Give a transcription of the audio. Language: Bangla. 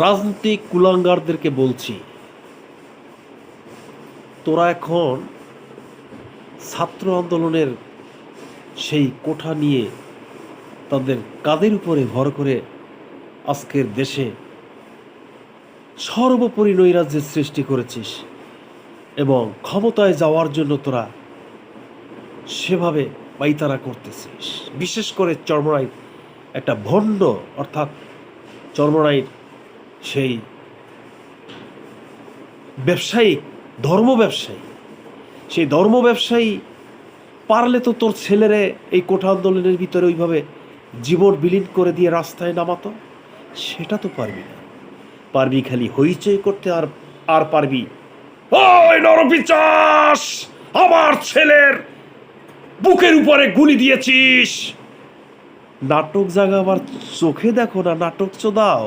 রাজনৈতিক কুলাঙ্গারদেরকে বলছি, তোরা এখন ছাত্র আন্দোলনের সেই কোঠা নিয়ে তাদের কাঁধের উপরে ভর করে আজকের দেশে সর্বোপরি নৈরাজ্যের সৃষ্টি করেছিস এবং ক্ষমতায় যাওয়ার জন্য তোরা সেভাবে পাইতারা করতেছিস। বিশেষ করে চরমরাই একটা ভণ্ড, অর্থাৎ চরমরাইয়ের সেই ব্যবসায়িক ধর্ম ব্যবসায়ী, সেই ধর্ম ব্যবসায়ী পারলে তো তোর ছেলেরে এই কোঠা আন্দোলনের ভিতরে ওইভাবে জীবন বিলীন করে দিয়ে রাস্তায় নামাতো, সেটা তো পারবি না। পারবি খালি হইচই করতে, আর আর পারবি ওই নরপিচাস আমার ছেলের বুকের উপরে গুলি দিয়েছিস। নাটক জাগা আবার চোখে দেখো না, নাটক চোদাও।